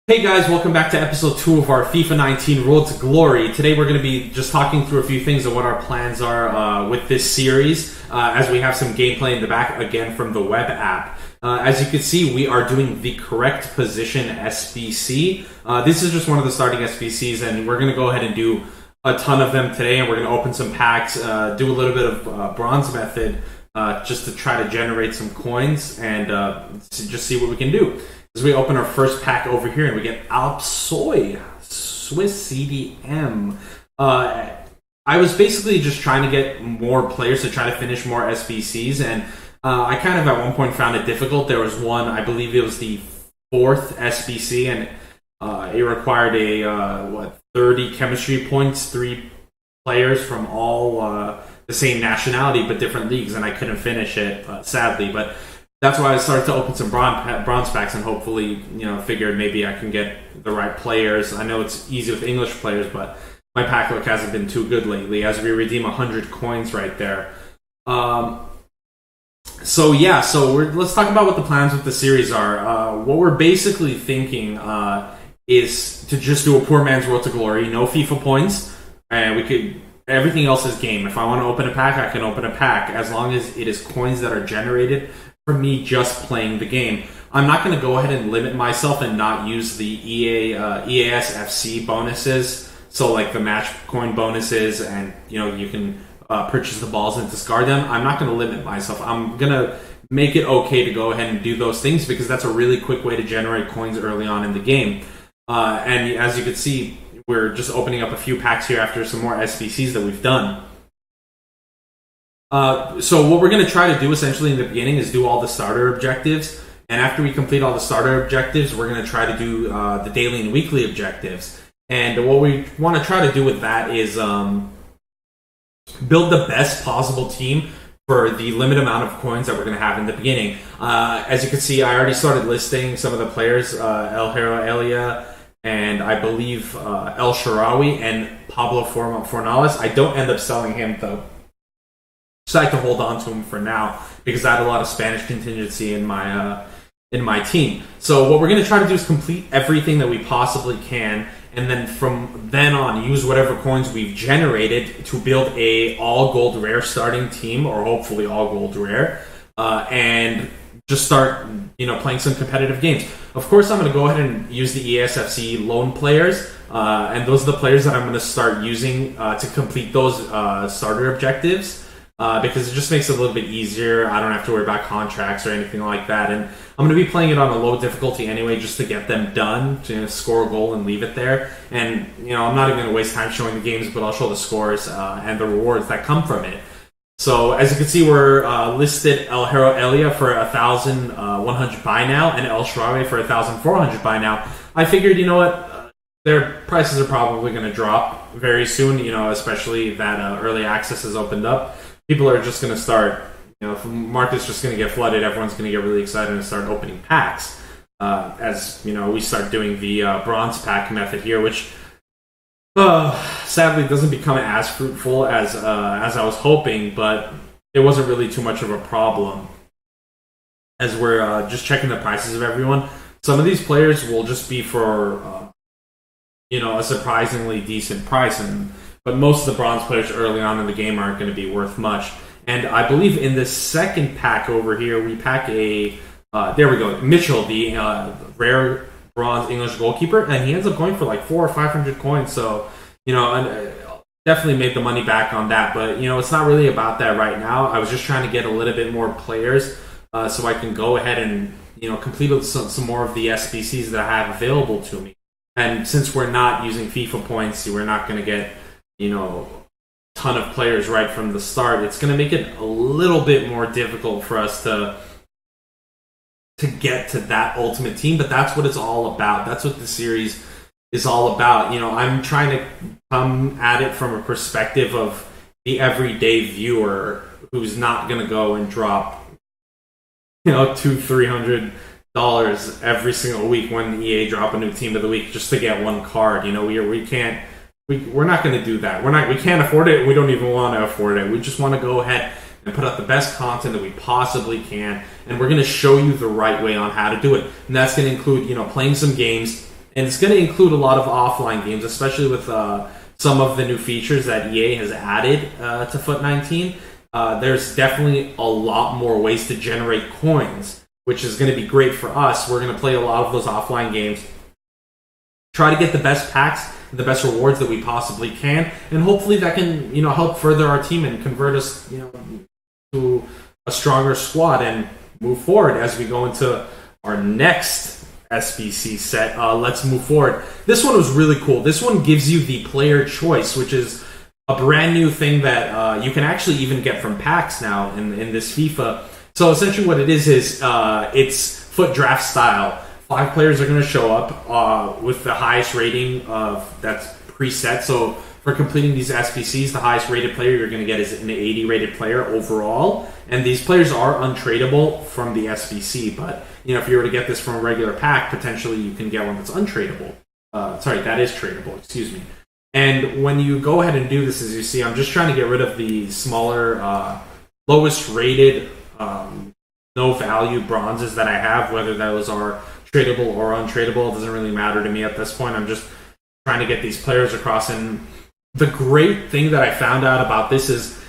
Hey guys, welcome back to episode 2 of our FIFA 19 Road to Glory. Today we're going to be just talking through a few things of what our plans are with this series, as we have some gameplay in the back, again, from the web app. As you can see, we are doing the correct position SBC. This is just one of the starting SBCs, and we're going to go ahead and do a ton of them today, and we're going to open some packs, do a little bit of bronze method, just to try to generate some coins, and just see what we can do. As we open our first pack over here, and we get Alpsoy, Swiss CDM. I was basically just trying to get more players to try to finish more SBCs, and I kind of at one point found it difficult. There was one, I believe it was the 4th SBC, and it required a 30 chemistry points, 3 players from all the same nationality but different leagues, and I couldn't finish it, sadly. But that's why I started to open some bronze packs and hopefully, figured maybe I can get the right players. I know it's easy with English players, but my pack luck hasn't been too good lately as we redeem 100 coins right there. Let's talk about what the plans with the series are. What we're basically thinking is to just do a poor man's Road to Glory, no FIFA points, and everything else is game. If I want to open a pack, I can open a pack as long as it is coins that are generated for me just playing the game. I'm not going to go ahead and limit myself and not use the EAS FC bonuses, so like the match coin bonuses, and you can purchase the balls and discard them. I'm not going to limit myself. I'm going to make it okay to go ahead and do those things because that's a really quick way to generate coins early on in the game. And as you can see, we're just opening up a few packs here after some more SBCs that we've done. So what we're going to try to do essentially in the beginning is do all the starter objectives, and after we complete all the starter objectives, we're going to try to do the daily and weekly objectives. And what we want to try to do with that is build the best possible team for the limited amount of coins that we're going to have in the beginning. As you can see, I already started listing some of the players, El Hero Elia, and I believe El Shaarawy and Pablo Fornales. I don't end up selling him though. So I like to hold on to him for now because I had a lot of Spanish contingency in my team. So what we're going to try to do is complete everything that we possibly can, and then from then on use whatever coins we've generated to build a all gold rare starting team, or hopefully all gold rare, and just start playing some competitive games. Of course, I'm going to go ahead and use the ESFC loan players, and those are the players that I'm going to start using to complete those starter objectives. Because it just makes it a little bit easier. I don't have to worry about contracts or anything like that. And I'm going to be playing it on a low difficulty anyway, just to get them done, to score a goal and leave it there. And, I'm not even going to waste time showing the games, but I'll show the scores and the rewards that come from it. So, as you can see, we're listed El Hero Elia for 1,100 buy now, and El Shaarawy for 1,400 buy now. I figured, their prices are probably going to drop very soon, especially that early access has opened up. People are just going to start, market's just going to get flooded. Everyone's going to get really excited and start opening packs. As, we start doing the bronze pack method here, which sadly doesn't become as fruitful as I was hoping, but it wasn't really too much of a problem. As we're just checking the prices of everyone. Some of these players will just be for, a surprisingly decent price, but most of the bronze players early on in the game aren't going to be worth much. And I believe in this second pack over here, we pack there we go, Mitchell, the rare bronze English goalkeeper, and he ends up going for like 400 or 500 coins. So, definitely made the money back on that. But, it's not really about that right now. I was just trying to get a little bit more players so I can go ahead and, complete some more of the SBCs that I have available to me. And since we're not using FIFA points, we're not going to get ton of players right from the start. It's going to make it a little bit more difficult for us to get to that ultimate team, but that's what it's all about. That's what the series is all about. I'm trying to come at it from a perspective of the everyday viewer who's not going to go and drop, $200-300 every single week when EA drop a new team of the week just to get one card. We're not going to do that. We can't afford it. We don't even want to afford it. We just want to go ahead and put out the best content that we possibly can, and we're going to show you the right way on how to do it. And that's going to include, playing some games and it's going to include a lot of offline games, especially with some of the new features that EA has added to Foot 19. There's definitely a lot more ways to generate coins, which is going to be great for us. We're going to play a lot of those offline games, try to get the best packs, the best rewards that we possibly can, and hopefully that can, help further our team and convert us, to a stronger squad and move forward as we go into our next SBC set. Let's move forward. This one was really cool. This one gives you the player choice, which is a brand new thing that you can actually even get from packs now in this FIFA. So essentially what it is it's foot draft style. 5 players are going to show up with the highest rating that's preset. So for completing these SBCs, the highest rated player you're going to get is an 80 rated player overall. And these players are untradeable from the SBC. But, if you were to get this from a regular pack, potentially you can get one that's untradeable. That is tradable, excuse me. And when you go ahead and do this, as you see, I'm just trying to get rid of the smaller, lowest rated, no value bronzes that I have, whether those are tradable or untradeable. It doesn't really matter to me at this point. I'm just trying to get these players across. And the great thing that I found out about this is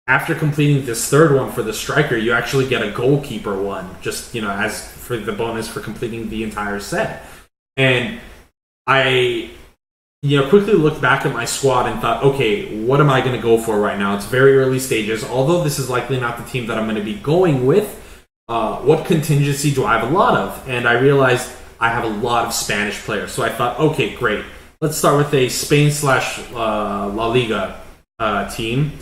after completing this third one for the striker, you actually get a goalkeeper one, just, as for the bonus for completing the entire set. And I quickly looked back at my squad and thought, okay, what am I going to go for right now? It's very early stages. Although this is likely not the team that I'm going to be going with, what contingency do I have a lot of? And I realized I have a lot of Spanish players. So I thought, okay, great. Let's start with a Spain/La Liga team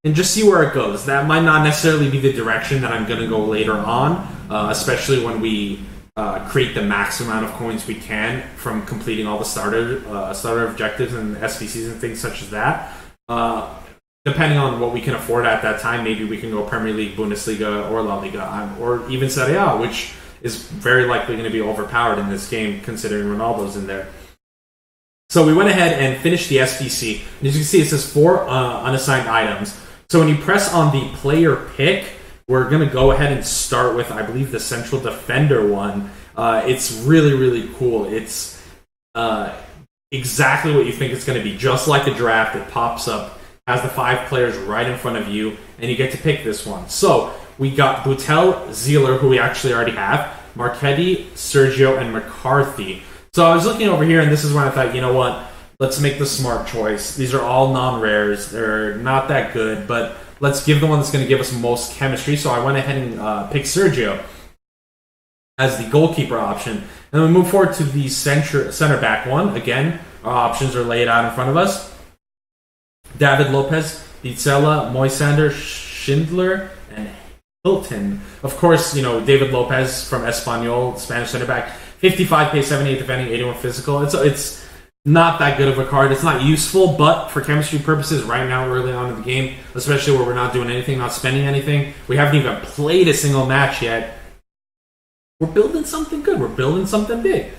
and just see where it goes. That might not necessarily be the direction that I'm going to go later on, especially when we create the max amount of coins we can from completing all the starter objectives and SBCs and things such as that. Depending on what we can afford at that time, maybe we can go Premier League, Bundesliga, or La Liga, or even Serie A, which is very likely going to be overpowered in this game, considering Ronaldo's in there. So we went ahead and finished the SBC. And as you can see, it says 4 unassigned items. So when you press on the player pick, we're going to go ahead and start with, I believe, the central defender one. It's really, really cool. It's exactly what you think it's going to be. Just like a draft, it pops up, has the 5 players right in front of you, and you get to pick this one. So we got Butel, Zieler, who we actually already have, Marchetti, Sergio, and McCarthy. So I was looking over here, and this is when I thought, you know what? Let's make the smart choice. These are all non-rares. They're not that good, but let's give the one that's going to give us most chemistry. So I went ahead and picked Sergio as the goalkeeper option. And we move forward to the center back one. Again, our options are laid out in front of us. David Lopez, Pizzella, Moisander, Schindler, and Hilton. Of course, David Lopez from Espanyol, Spanish center back, 55 pace, 78 defending, 81 physical. It's not that good of a card. It's not useful, but for chemistry purposes, right now, early on in the game, especially where we're not doing anything, not spending anything, we haven't even played a single match yet. We're building something good. We're building something big.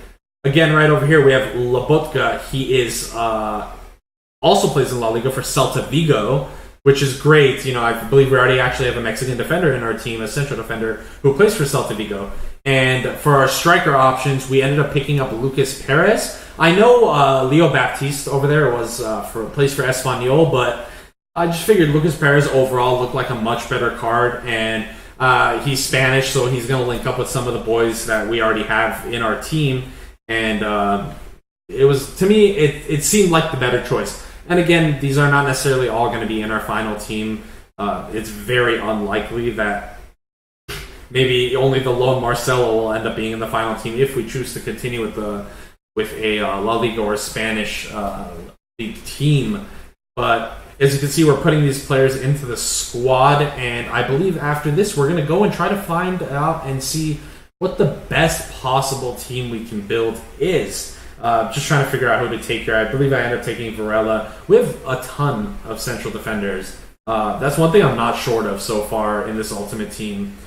Again, right over here, we have Lobotka. He is also plays in La Liga for Celta Vigo, which is great. I believe we already actually have a Mexican defender in our team, a central defender, who plays for Celta Vigo. And for our striker options, we ended up picking up Lucas Perez. I know Leo Baptiste over there plays for Espanyol, but I just figured Lucas Perez overall looked like a much better card, and he's Spanish, so he's going to link up with some of the boys that we already have in our team. And it was, to me, it seemed like the better choice. And again, these are not necessarily all going to be in our final team. It's very unlikely that maybe only the lone Marcelo will end up being in the final team if we choose to continue with a La Liga or Spanish league team. But as you can see, we're putting these players into the squad, and I believe after this, we're going to go and try to find out and see what the best possible team we can build is. Just trying to figure out who to take here. I believe I ended up taking Varela. We have a ton of central defenders. That's one thing I'm not short of so far in this Ultimate Team.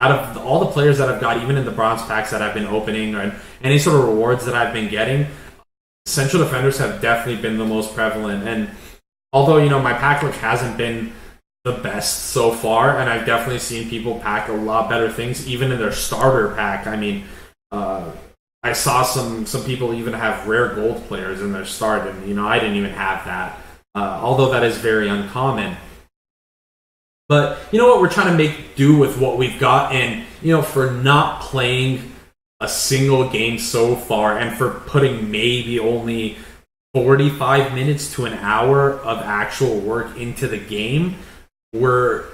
Out of all the players that I've got, even in the bronze packs that I've been opening, or any sort of rewards that I've been getting, central defenders have definitely been the most prevalent. And although, my pack luck hasn't been the best so far, and I've definitely seen people pack a lot better things, even in their starter pack. I mean, I saw some people even have rare gold players in their start, and I didn't even have that. Although that is very uncommon. But you know what? We're trying to make do with what we've got, and for not playing a single game so far, and for putting maybe only 45 minutes to an hour of actual work into the game, we're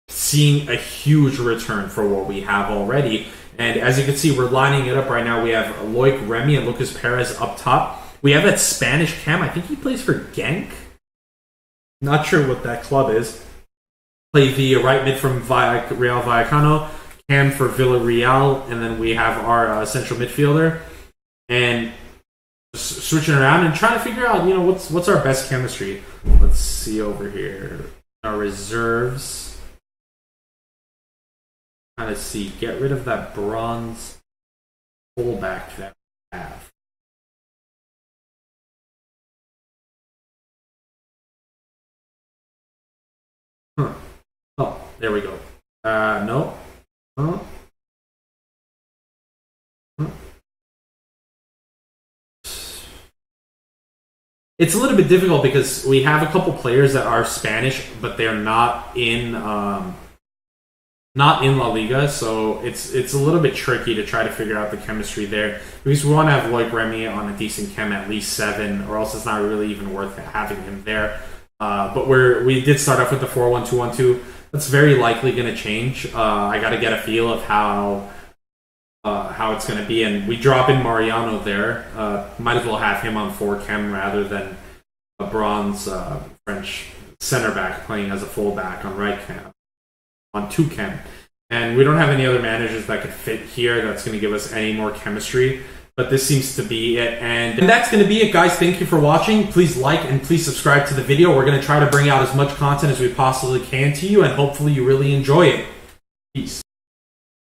seeing a huge return for what we have already. And as you can see, we're lining it up right now. We have Loic Remy and Lucas Perez up top. We have that Spanish cam. I think he plays for Genk. Not sure what that club is. Play the right mid from Real Vallecano. Cam for Villarreal. And then we have our central midfielder. And switching around and trying to figure out, what's our best chemistry. Let's see over here. Our reserves. Trying to see. Get rid of that bronze fullback that we have. Huh. Oh, there we go. No. Huh? Huh? It's a little bit difficult because we have a couple players that are Spanish, but they're not in La Liga, so it's a little bit tricky to try to figure out the chemistry there, because we want to have Loic Remy on a decent chem at least 7, or else it's not really even worth having him there. But we did start off with the 4-1-2-1-2. That's very likely going to change. I got to get a feel of how it's going to be, and we drop in Mariano there. Might as well have him on 4 chem rather than a bronze French center back playing as a fullback on right chem, on 2 chem. And we don't have any other managers that could fit here that's going to give us any more chemistry. But this seems to be it. And that's going to be it, guys. Thank you for watching. Please like and please subscribe to the video. We're going to try to bring out as much content as we possibly can to you, and hopefully you really enjoy it. Peace.